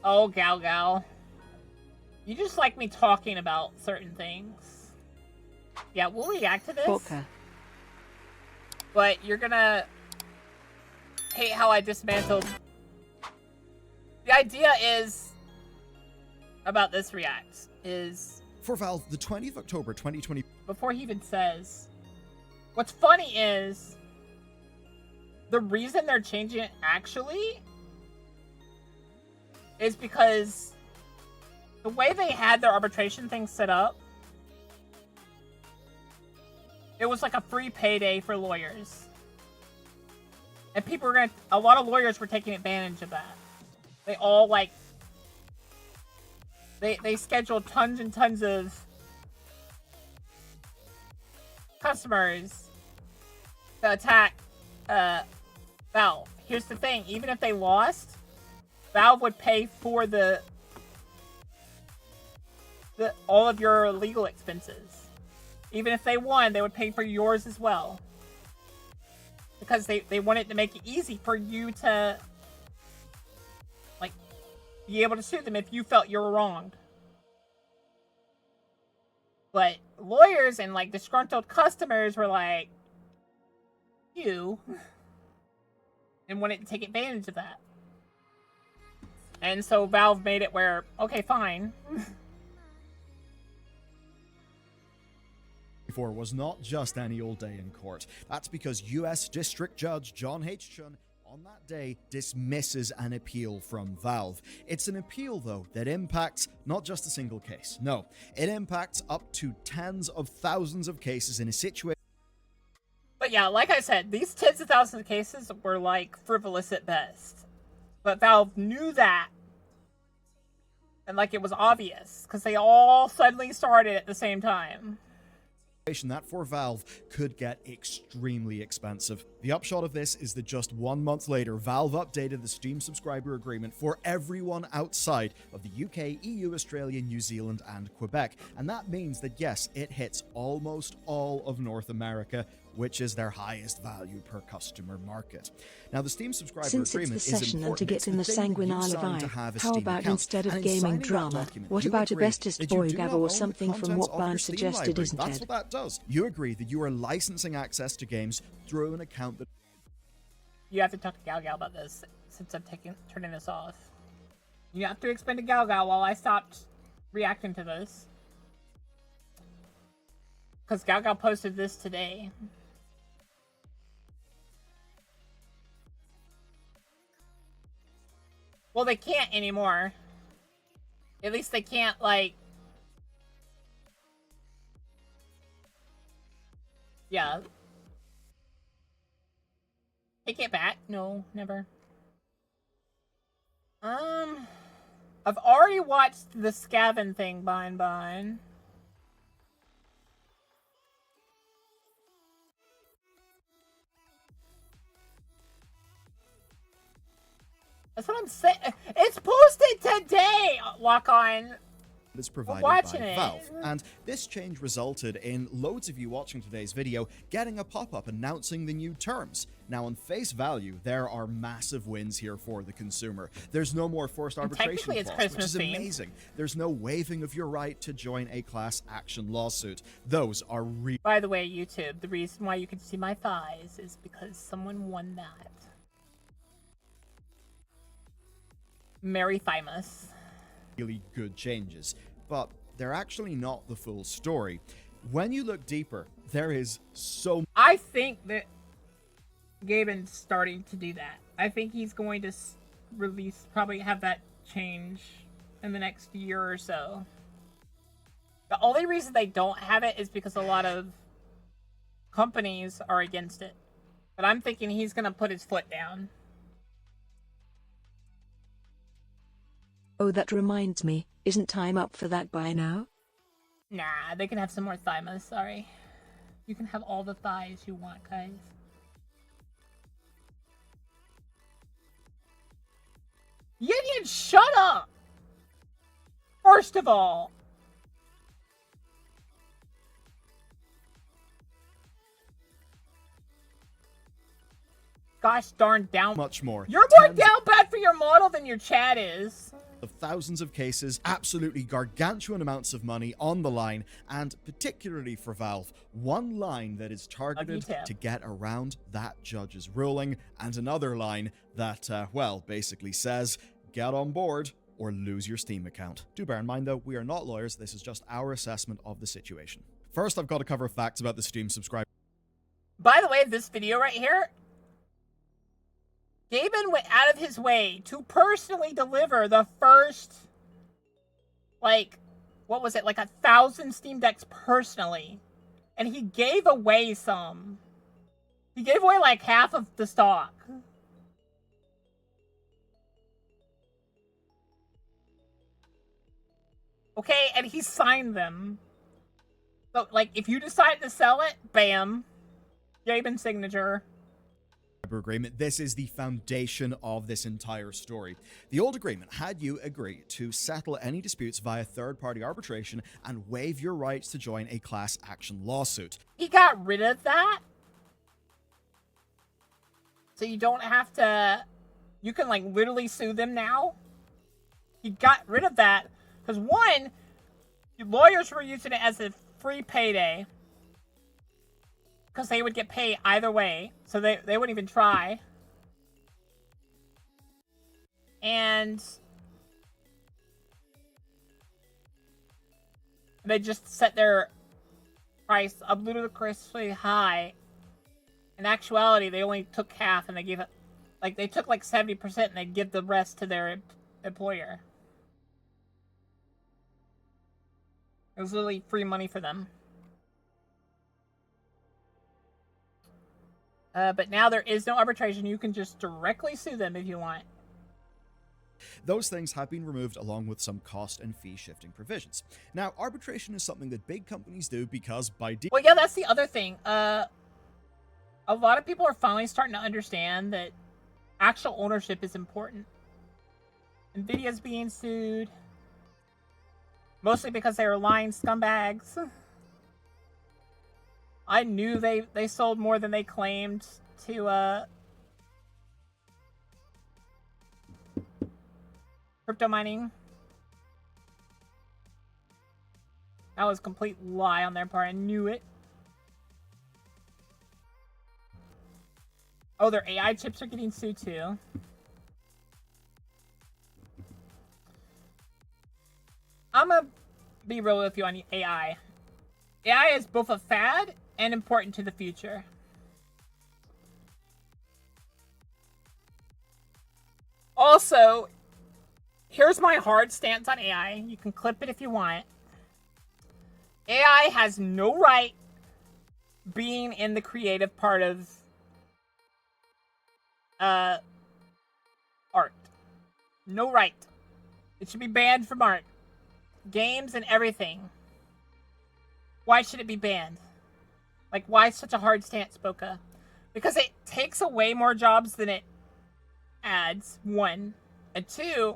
Oh, Gal Gal. You just like me talking about certain things. Yeah, we'll react to this. Boka. But you're gonna hate how I dismantled. The idea is about this react is For Valve, the 20th of October 2020. Before he even says, what's funny is the reason they're changing it actually is because the way they had their arbitration thing set up, it was like a free payday for lawyers. And people were a lot of lawyers were taking advantage of that. They all they scheduled tons and tons of customers to attack Valve. Here's the thing, even if they lost, Valve would pay for all of your legal expenses. Even if they won, they would pay for yours as well. Because they wanted to make it easy for you to be able to sue them if you felt you were wronged. But lawyers and disgruntled customers were like, you, and wanted to take advantage of that. And so Valve made it where, okay, fine. Was not just any old day in court. That's because U.S. District Judge John H. Chun on that day dismisses an appeal from Valve. It's an appeal, though, that impacts not just a single case. No, it impacts up to tens of thousands of cases in a situation. But yeah, like I said, these tens of thousands of cases were frivolous at best. But Valve knew that. And it was obvious, because they all suddenly started at the same time. That for Valve could get extremely expensive. The upshot of this is that just 1 month later, Valve updated the Steam subscriber agreement for everyone outside of the UK, EU, Australia, New Zealand, and Quebec. And that means that yes, it hits almost all of North America, which is their highest value per customer market. Now, the Steam subscriber Since agreement it's the is session important. and to get in the sanguinale of I, how about instead of gaming drama, what about a bestest boy gab or something from what Ban suggested, isn't That's it? what that does. You agree that you are licensing access to games through an account that... You have to talk to Gal Gal about this, since I'm turning this off. You have to explain to Gal Gal while I stopped reacting to this. Because Gal Gal posted this today. Well, they can't anymore. At least they can't, yeah. Take it back? No, never. I've already watched the Scavin thing, Bine. That's what I'm saying. It's posted today, Walk On. Is provided by Valve, and this change resulted in loads of you watching today's video getting a pop-up announcing the new terms. Now, on face value, there are massive wins here for the consumer. There's no more forced arbitration clause, which is amazing. There's no waiving of your right to join a class action lawsuit. Those are By the way, YouTube, the reason why you can see my thighs is because someone won that. Mary Thymus. Really good changes, but they're actually not the full story. When you look deeper, there is so... I think that Gaben's starting to do that. I think he's going to probably have that change in the next year or so. The only reason they don't have it is because a lot of companies are against it. But I'm thinking he's going to put his foot down. Oh, that reminds me, isn't time up for that by now? Nah, they can have some more thymus, sorry. You can have all the thighs you want, guys. Yinian, shut up! First of all. Gosh darn down. Much more. You're more down bad for your model than your chat is. of thousands of cases, absolutely gargantuan amounts of money on the line, and particularly for Valve, one line that is targeted to get around that judge's ruling, and another line that, well, basically says, get on board or lose your Steam account. Do bear in mind though, we are not lawyers, this is just our assessment of the situation. First, I've got to cover facts about the Steam subscriber. By the way, this video right here, Gaben went out of his way to personally deliver the first, like, what was it, like 1,000 Steam Decks personally. And he gave away some. He gave away like half of the stock. Okay, and he signed them. So, like, if you decide to sell it, bam. Gaben's signature. Agreement. This is the foundation of this entire story. The old agreement had you agree to settle any disputes via third-party arbitration and waive your rights to join a class action lawsuit. He got rid of that. So you don't have to... You can, like, literally sue them now. He got rid of that. Because, one, lawyers were using it as a free payday. Because they would get paid either way. So they wouldn't even try. And they just set their price up ludicrously high. In actuality, they only took half and they gave it, like, they took like 70% and they'd give the rest to their employer. It was literally free money for them. But now there is no arbitration. You can just directly sue them if you want. Those things have been removed along with some cost and fee shifting provisions. Now, arbitration is something that big companies do because by well, yeah, that's the other thing. A lot of people are finally starting to understand that actual ownership is important. Nvidia's being sued. Mostly because they were lying scumbags. I knew they sold more than they claimed to crypto mining. That was a complete lie on their part. I knew it. Oh, their AI chips are getting sued too. I'm gonna be real with you on AI. AI is both a fad and important to the future. Also, here's my hard stance on AI. You can clip it if you want. AI has no right being in the creative part of art. No right. It should be banned from art. Games and everything. Why should it be banned? Like, why such a hard stance, Boka? Because it takes away more jobs than it adds, one. And two,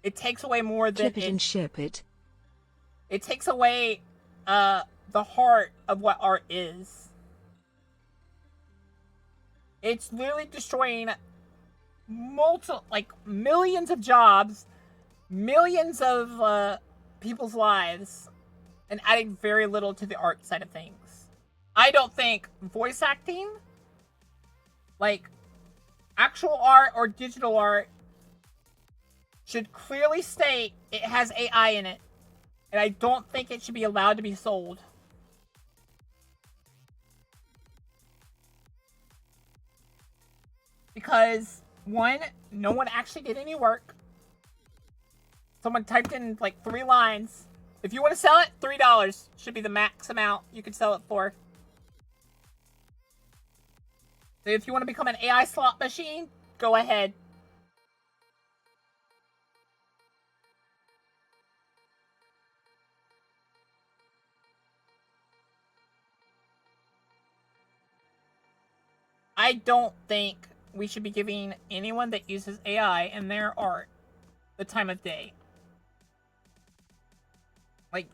it takes away more than Clip it and ship it. It takes away the heart of what art is. It's literally destroying millions of jobs, millions of people's lives, and adding very little to the art side of things. I don't think voice acting, like actual art or digital art, should clearly state it has AI in it. And I don't think it should be allowed to be sold. Because, one, no one actually did any work. Someone typed in like 3 lines. If you want to sell it, $3 should be the max amount you could sell it for. So if you want to become an AI slot machine, go ahead. I don't think we should be giving anyone that uses AI in their art the time of day. Like,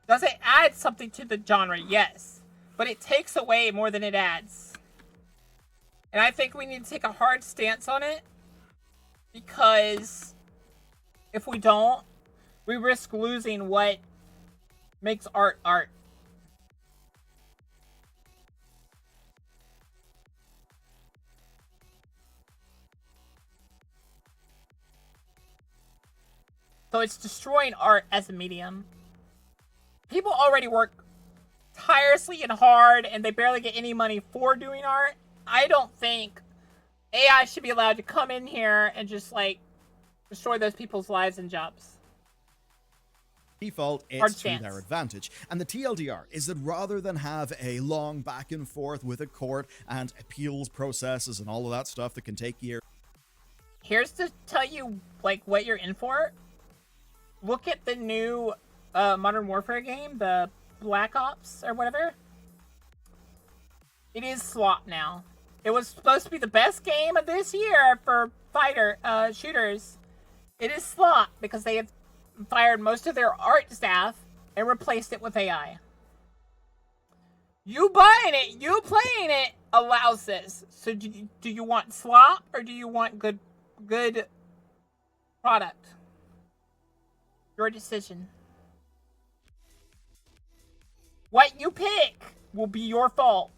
does it add something to the genre? Yes. But it takes away more than it adds. And I think we need to take a hard stance on it. Because If we don't, we risk losing what makes art art. So it's destroying art as a medium. People already work tirelessly and hard, and they barely get any money for doing art. I don't think AI should be allowed to come in here and just, like, destroy those people's lives and jobs. Default, it's to their advantage. And the TLDR is that rather than have a long back and forth with a court and appeals processes and all of that stuff that can take years. Here's to tell you, like, what you're in for. Look at the new Modern Warfare game, the Black Ops or whatever. It is slop now. It was supposed to be the best game of this year for shooters. It is slop because they have fired most of their art staff and replaced it with AI. You buying it, you playing it allows this. So do you want slop or do you want good product? Your decision. What you pick will be your fault.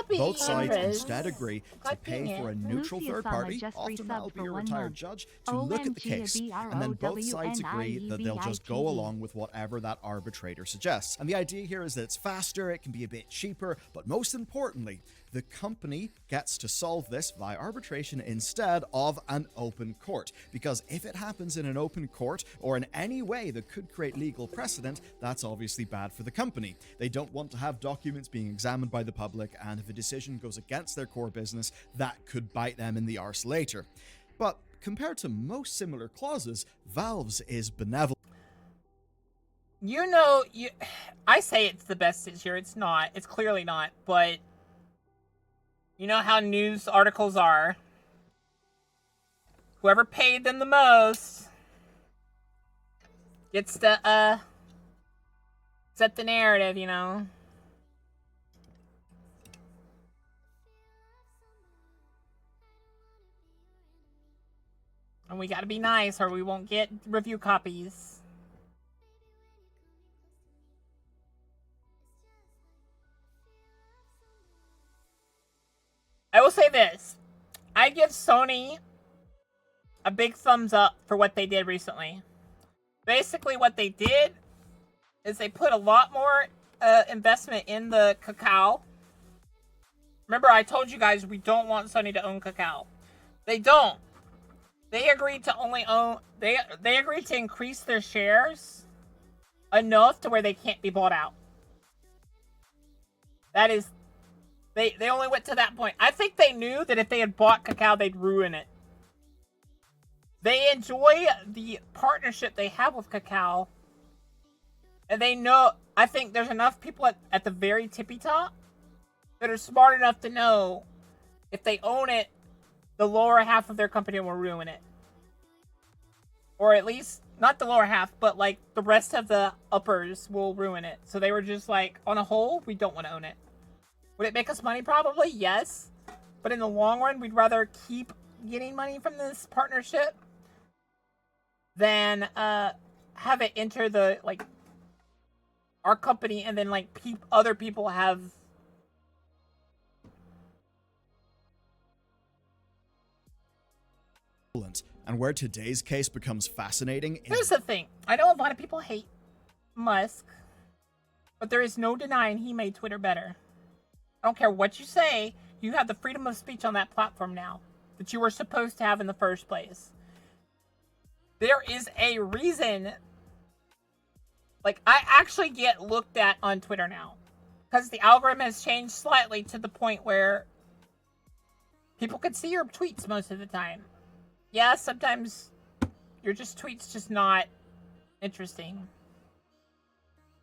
Both sides instead agree to pay for a neutral third party, often that'll be a retired judge, to look at the case, and then both sides agree that they'll just go along with whatever that arbitrator suggests. And the idea here is that it's faster, it can be a bit cheaper, but most importantly, the company gets to solve this via arbitration instead of an open court. Because if it happens in an open court or in any way that could create legal precedent, that's obviously bad for the company. They don't want to have documents being examined by the public, and if a decision goes against their core business, that could bite them in the arse later. But compared to most similar clauses, Valve's is benevolent. You know, I say it's the best this year. It's not. It's clearly not. But you know how news articles are. Whoever paid them the most gets to set the narrative, you know. And we gotta be nice or we won't get review copies. I will say this. I give Sony a big thumbs up for what they did recently. Basically, what they did is they put a lot more investment in the cacao. Remember, I told you guys we don't want Sony to own cacao. They don't. They agreed to only own... They agreed to increase their shares enough to where they can't be bought out. That is... They only went to that point. I think they knew that if they had bought cacao, they'd ruin it. They enjoy the partnership they have with cacao. And they know... I think there's enough people at the very tippy top that are smart enough to know if they own it, the lower half of their company will ruin it. Or at least, not the lower half, but like the rest of the uppers will ruin it. So they were just like, on a whole, we don't want to own it. Would it make us money? Probably, yes. But in the long run, we'd rather keep getting money from this partnership than have it enter the, like, our company and then, like, other people have... And where today's case becomes fascinating is... Here's the thing. I know a lot of people hate Musk, but there is no denying he made Twitter better. I don't care what you say, you have the freedom of speech on that platform now that you were supposed to have in the first place. There is a reason... Like, I actually get looked at on Twitter now. Because the algorithm has changed slightly to the point where people can see your tweets most of the time. Yeah, sometimes your tweets just not interesting.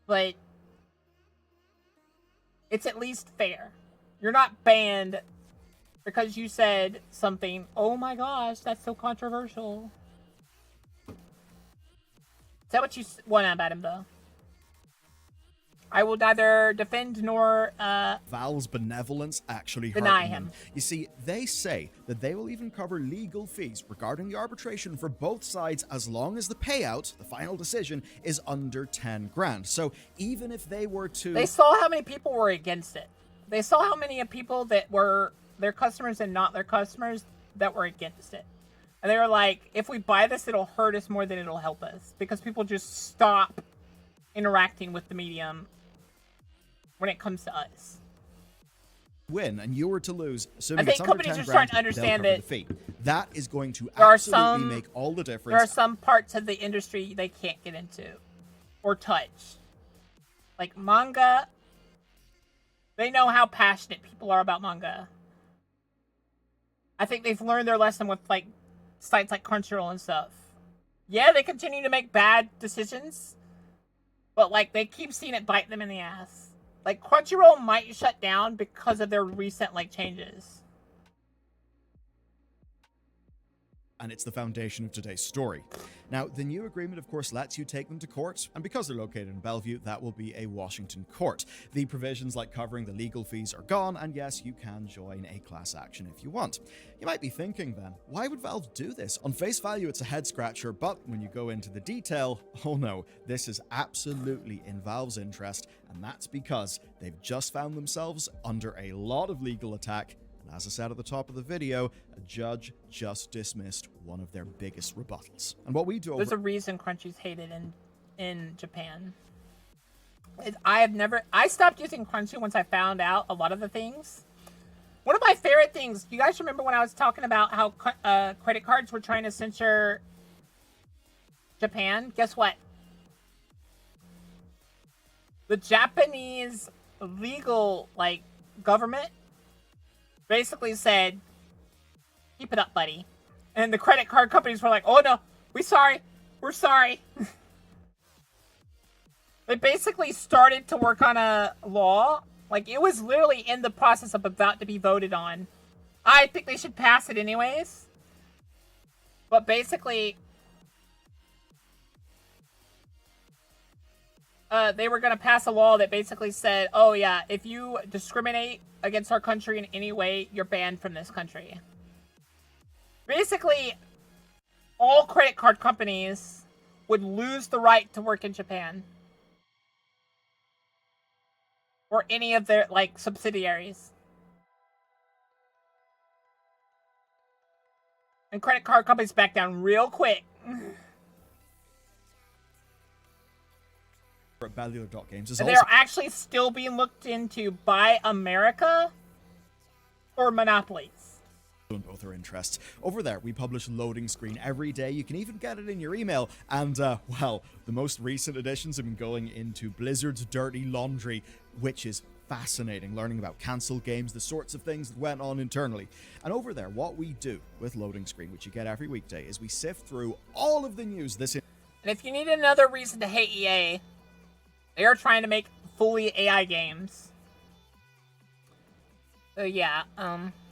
But it's at least fair. You're not banned because you said something, oh my gosh, that's so controversial. Is that what you want about him, though? I will neither defend nor Valve's benevolence actually deny hurting him. them. You see, they say that they will even cover legal fees regarding the arbitration for both sides as long as the payout, the final decision, is under 10 grand. So even if they were to... They saw how many people were against it. They saw how many people that were their customers and not their customers that were against it. And they were like, if we buy this, it'll hurt us more than it'll help us. Because people just stop interacting with the medium when it comes to us. Win and you were to lose, assuming I think it's under companies 10 are starting grand, to understand they'll cover that the fee. That is going to there are absolutely some- make all the difference. There are some parts of the industry they can't get into or touch. Like manga, they know how passionate people are about manga. I think they've learned their lesson with like sites like Crunchyroll and stuff. Yeah, they continue to make bad decisions, but like they keep seeing it bite them in the ass. Like Crunchyroll might shut down because of their recent like changes. And it's the foundation of today's story. Now, the new agreement, of course, lets you take them to court, and because they're located in Bellevue, that will be a Washington court. The provisions like covering the legal fees are gone, and yes, you can join a class action if you want. You might be thinking then, why would Valve do this? On face value, it's a head-scratcher, but when you go into the detail, oh no, this is absolutely in Valve's interest, and that's because they've just found themselves under a lot of legal attack. As I said at the top of the video, a judge just dismissed one of their biggest rebuttals. And what we do over... There's a reason Crunchy's hated in Japan. I stopped using Crunchy once I found out a lot of the things. One of my favorite things, you guys remember when I was talking about how credit cards were trying to censor Japan? Guess what? The Japanese legal, like, government basically said, keep it up, buddy. And the credit card companies were like, oh no, we're sorry. They basically started to work on a law. Like, it was literally in the process of about to be voted on. I think they should pass it anyways. But basically, they were going to pass a law that basically said, oh yeah, if you discriminate against our country in any way, you're banned from this country. Basically, all credit card companies would lose the right to work in Japan. Or any of their, like, subsidiaries. And credit card companies back down real quick. At Bellular.games is And also... they're actually still being looked into by America or monopolies. In both our interests. Over there, we publish Loading Screen every day. You can even get it in your email. And, well, the most recent editions have been going into Blizzard's dirty laundry, which is fascinating, learning about cancelled games, the sorts of things that went on internally. And over there, what we do with Loading Screen, which you get every weekday, is we sift through all of the news this... And if you need another reason to hate EA, they are trying to make fully AI games. So yeah,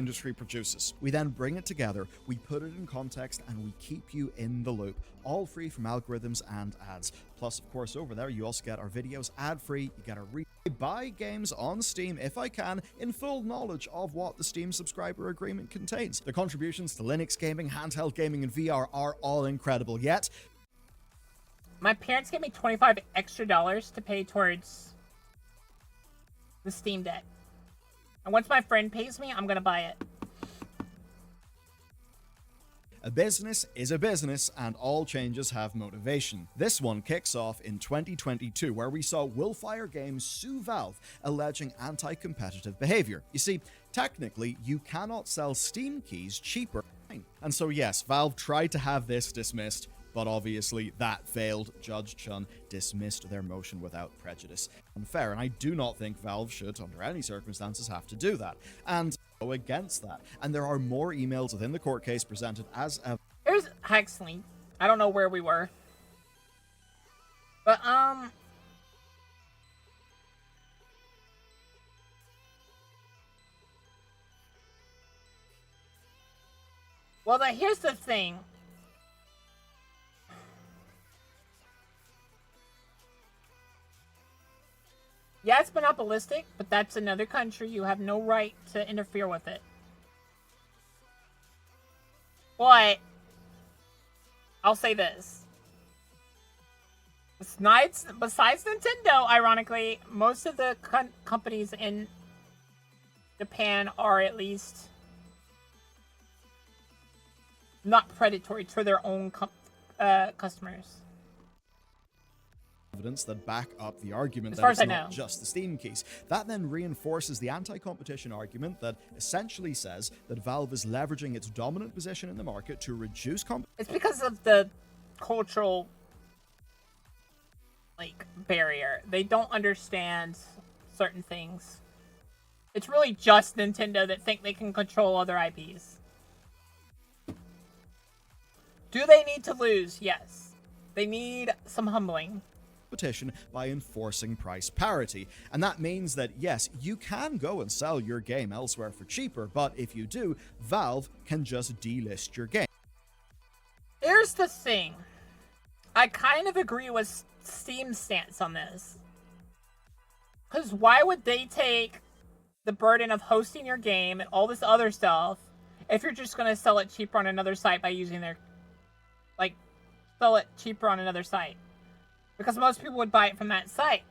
industry produces. We then bring it together, we put it in context, and we keep you in the loop, all free from algorithms and ads. Plus, of course, over there, you also get our videos ad-free, you get our buy games on Steam, if I can, in full knowledge of what the Steam subscriber agreement contains. The contributions to Linux gaming, handheld gaming, and VR are all incredible, yet my parents gave me $25 extra to pay towards the Steam Deck. And once my friend pays me, I'm gonna buy it. a business is a business, and all changes have motivation. This one kicks off in 2022, where we saw Willfire Games sue Valve, alleging anti-competitive behavior. You see, technically, you cannot sell Steam keys cheaper. And so yes, Valve tried to have this dismissed, but obviously that failed. Judge Chun dismissed their motion without prejudice. Unfair, and I do not think Valve should, under any circumstances, have to do that. And go against that. And there are more emails within the court case presented as a... There's Hexley. I don't know where we were. But, well, here's the thing. Yeah, it's monopolistic, but that's another country. You have no right to interfere with it. But I'll say this. Besides Nintendo, ironically, most of the companies in Japan are at least not predatory to their own customers. Evidence that back up the argument as that far it's as I not know. just the Steam keys. That then reinforces the anti-competition argument that essentially says that Valve is leveraging its dominant position in the market to reduce competition. It's because of the cultural barrier. They don't understand certain things. It's really just Nintendo that think they can control other IPs. Do they need to lose? Yes. They need some humbling. Competition by enforcing price parity. And that means that, yes, you can go and sell your game elsewhere for cheaper, but if you do, Valve can just delist your game. Here's the thing. I kind of agree with Steam's stance on this. Because why would they take the burden of hosting your game and all this other stuff if you're just going to sell it cheaper on another site by using their... sell it cheaper on another site? Because most people would buy it from that site.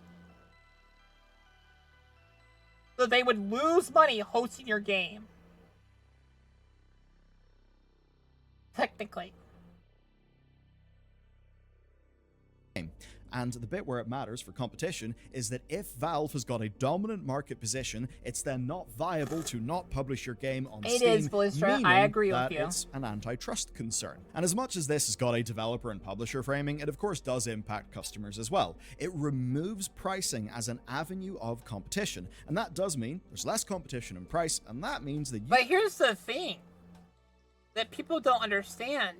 So they would lose money hosting your game. Technically. And the bit where it matters for competition is that if Valve has got a dominant market position, it's then not viable to not publish your game on Steam. It is, Bellular. I agree with you. It's an antitrust concern. And as much as this has got a developer and publisher framing, it of course does impact customers as well. It removes pricing as an avenue of competition. And that does mean there's less competition in price, and that means that you... But here's the thing that people don't understand.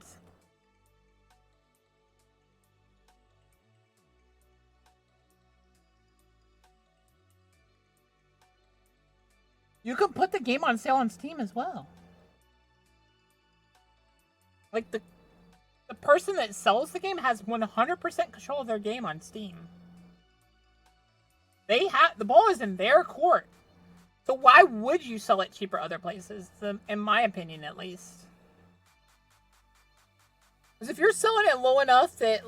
You can put the game on sale on Steam as well. Like, the person that sells the game has 100% control of their game on Steam. The ball is in their court. So why would you sell it cheaper other places? In my opinion, at least. Because if you're selling it low enough that,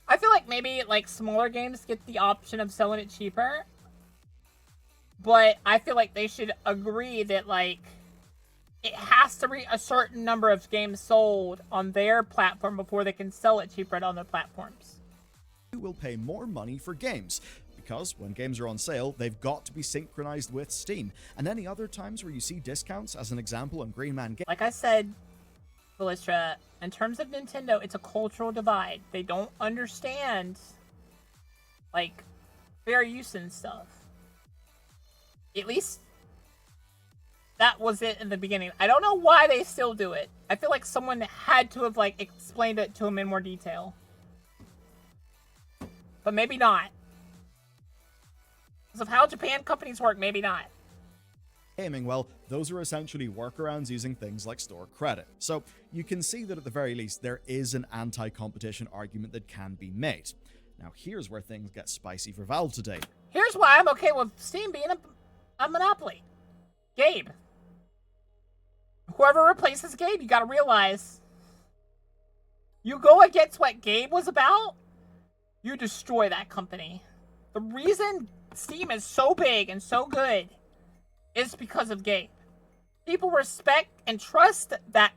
I feel like maybe, smaller games get the option of selling it cheaper. But I feel like they should agree that, it has to be a certain number of games sold on their platform before they can sell it cheaper at other platforms. You will pay more money for games. Because when games are on sale, they've got to be synchronized with Steam. And any other times where you see discounts, as an example on Green Man Games... Like I said, Bellular, in terms of Nintendo, it's a cultural divide. They don't understand, fair use and stuff. At least, that was it in the beginning. I don't know why they still do it. I feel like someone had to have, explained it to them in more detail. But maybe not. Because of how Japan companies work, maybe not. Gaming, well, those are essentially workarounds using things like store credit. So you can see that at the very least there is an anti-competition argument that can be made. Now here's where things get spicy for Valve today. Here's why I'm okay with Steam being a monopoly. Gabe. Whoever replaces Gabe, you gotta realize, you go against what Gabe was about, you destroy that company. The reason Steam is so big and so good is because of Gabe. People respect and trust that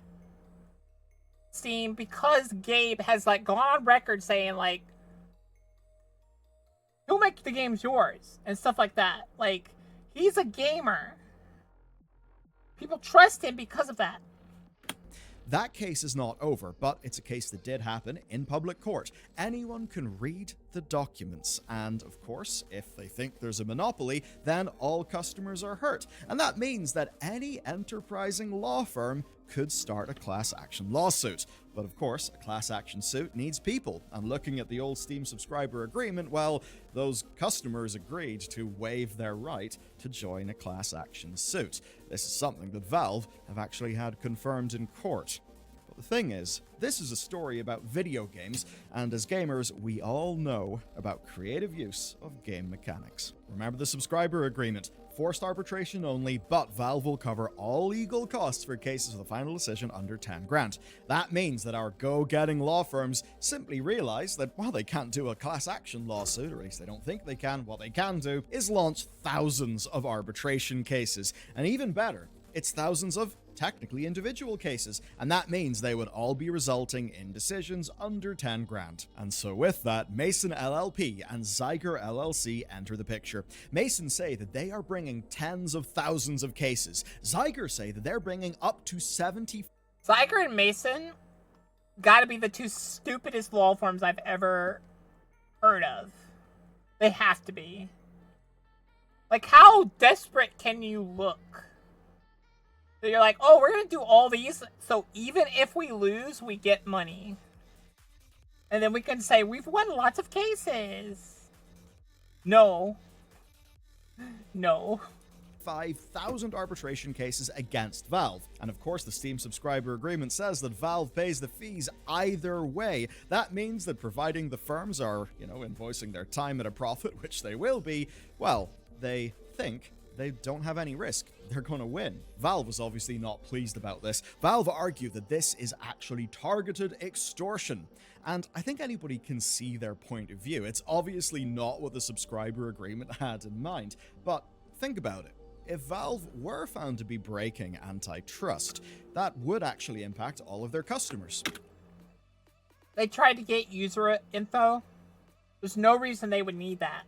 Steam because Gabe has gone on record saying he'll make the games yours and stuff like that. He's a gamer. People trust him because of that. That case is not over, but it's a case that did happen in public court. Anyone can read the documents, and of course, if they think there's a monopoly, then all customers are hurt. And that means that any enterprising law firm could start a class action lawsuit. But of course, a class action suit needs people, and looking at the old Steam subscriber agreement, well, those customers agreed to waive their right to join a class action suit. This is something that Valve have actually had confirmed in court. But The thing is, this is a story about video games, and as gamers, we all know about creative use of game mechanics. Remember the subscriber agreement. Forced arbitration only, but Valve will cover all legal costs for cases with a final decision under 10 grand. That means that our go-getting law firms simply realize that while they can't do a class action lawsuit, or at least they don't think they can, what they can do is launch thousands of arbitration cases. And even better, it's thousands of technically individual cases, and that means they would all be resulting in decisions under 10 grand. And so with that, Mason LLP and Zyger LLC enter the picture. Mason say that they are bringing tens of thousands of cases. Zyger say that they're bringing up to 70. Zyger and Mason gotta be the two stupidest law firms I've ever heard of. They have to be. Like, how desperate can you look? So you're like, oh, we're going to do all these, so even if we lose, we get money. And then we can say, we've won lots of cases. No. No. 5,000 arbitration cases against Valve. And of course, the Steam subscriber agreement says that Valve pays the fees either way. That means that providing the firms are, invoicing their time at a profit, which they will be, well, they think they don't have any risk. They're going to win. Valve was obviously not pleased about this. Valve argued that this is actually targeted extortion. And I think anybody can see their point of view. It's obviously not what the subscriber agreement had in mind. But think about it. If Valve were found to be breaking antitrust, that would actually impact all of their customers. They tried to get user info. There's no reason they would need that.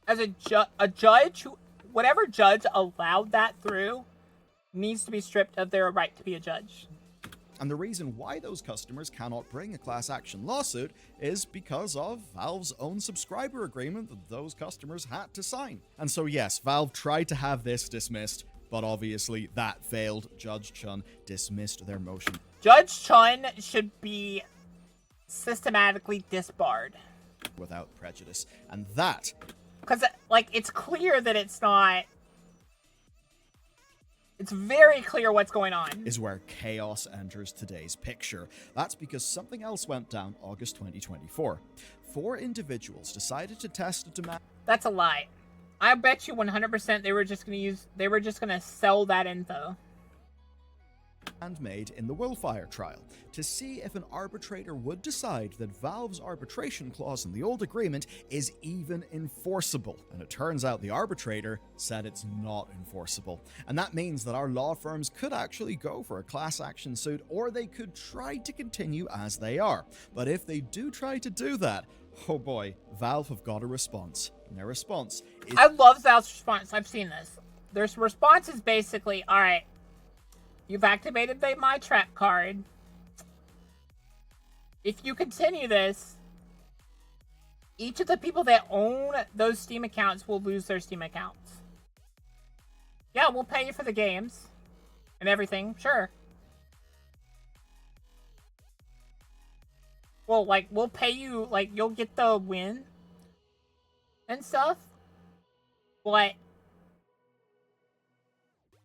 As a judge who... Whatever judge allowed that through needs to be stripped of their right to be a judge. And the reason why those customers cannot bring a class action lawsuit is because of Valve's own subscriber agreement that those customers had to sign. And so yes, Valve tried to have this dismissed, but obviously that failed. Judge Chun dismissed their motion. Judge Chun should be systematically disbarred. Without prejudice. And that... Because, it's clear that it's not... It's very clear what's going on. Is where chaos enters today's picture. That's because something else went down August 2024. 4 individuals decided to test a demand... That's a lie. I bet you 100% they were just going to sell that info. And made in the Willfire trial to see if an arbitrator would decide that Valve's arbitration clause in the old agreement is even enforceable. And it turns out the arbitrator said it's not enforceable. And that means that our law firms could actually go for a class action suit, or they could try to continue as they are. But if they do try to do that, oh boy, Valve have got a response. And their response is... I love Valve's response. I've seen this. Their response is basically, all right, you've activated the My Track card. If you continue this, each of the people that own those Steam accounts will lose their Steam accounts. Yeah, we'll pay you for the games and everything, sure. Well, we'll pay you, you'll get the win and stuff, but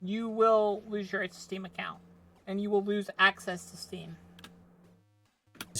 you will lose your Steam account, and you will lose access to Steam.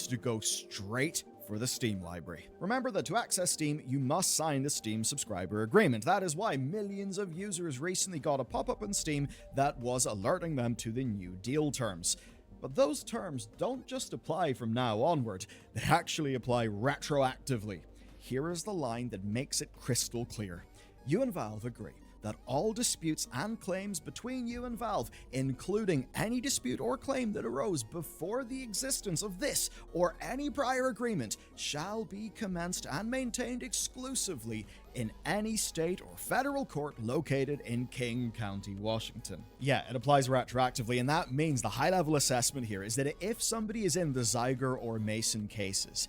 To go straight for the Steam library. Remember that to access Steam, you must sign the Steam subscriber agreement. That is why millions of users recently got a pop-up on Steam that was alerting them to the new deal terms. But those terms don't just apply from now onward, they actually apply retroactively. Here is the line that makes it crystal clear. You and Valve agree that all disputes and claims between you and Valve, including any dispute or claim that arose before the existence of this or any prior agreement, shall be commenced and maintained exclusively in any state or federal court located in King County, Washington. Yeah, it applies retroactively, and that means the high-level assessment here is that if somebody is in the Zyger or Mason cases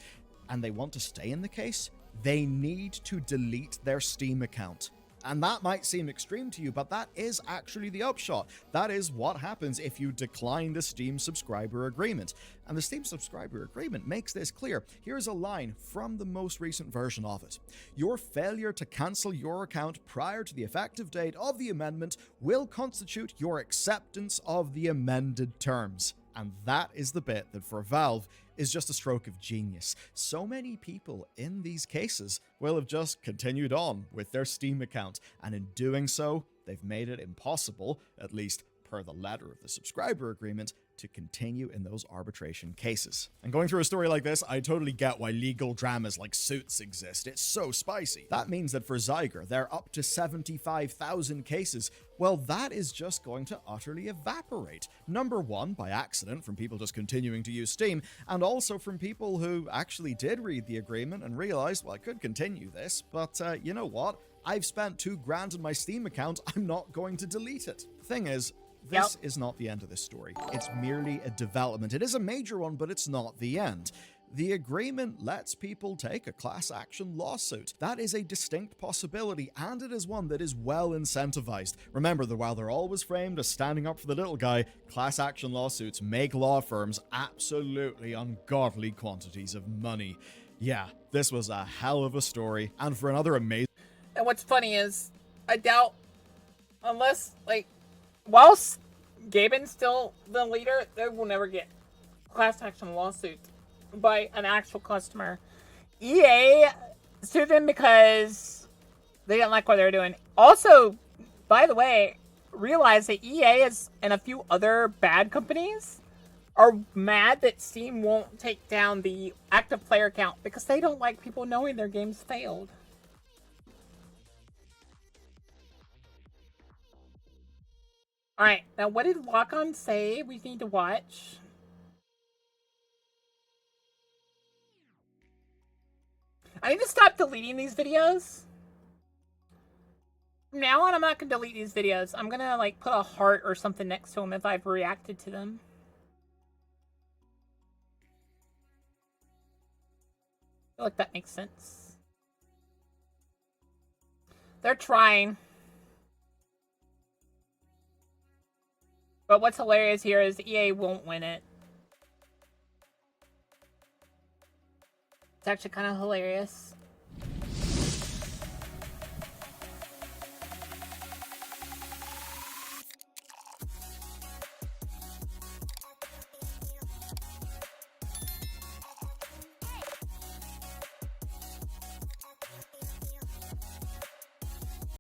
and they want to stay in the case, they need to delete their Steam account. And that might seem extreme to you, but that is actually the upshot. That is what happens if you decline the Steam subscriber agreement. And the Steam subscriber agreement makes this clear. Here's a line from the most recent version of it. Your failure to cancel your account prior to the effective date of the amendment will constitute your acceptance of the amended terms. And that is the bit that for Valve is just a stroke of genius. So many people in these cases will have just continued on with their Steam account, and in doing so, they've made it impossible, at least per the letter of the subscriber agreement, to continue in those arbitration cases. And going through a story like this, I totally get why legal dramas like Suits exist. It's so spicy. That means that for Zyger, they're up to 75,000 cases. Well, that is just going to utterly evaporate. Number one, by accident, from people just continuing to use Steam, and also from people who actually did read the agreement and realized, well, I could continue this, but you know what? I've spent $2,000 in my Steam account. I'm not going to delete it. Thing is, this is not the end of this story. It's merely a development. It is a major one, but it's not the end. The agreement lets people take a class action lawsuit. That is a distinct possibility, and it is one that is well incentivized. Remember that while they're always framed as standing up for the little guy, class action lawsuits make law firms absolutely ungodly quantities of money. Yeah, this was a hell of a story, and for another amazing... And what's funny is, I doubt, unless, like, whilst Gaben's still the leader, they will never get class action lawsuit by an actual customer. EA sued them because they didn't like what they were doing. Also, by the way, realize that EA is, and a few other bad companies are mad that Steam won't take down the active player count because they don't like people knowing their games failed. Alright, now what did Lock-On say we need to watch? I need to stop deleting these videos. From now on, I'm not going to delete these videos. I'm going to, like, put a heart or something next to them if I've reacted to them. I feel like that makes sense. They're trying. But what's hilarious here is EA won't win it. It's actually kind of hilarious.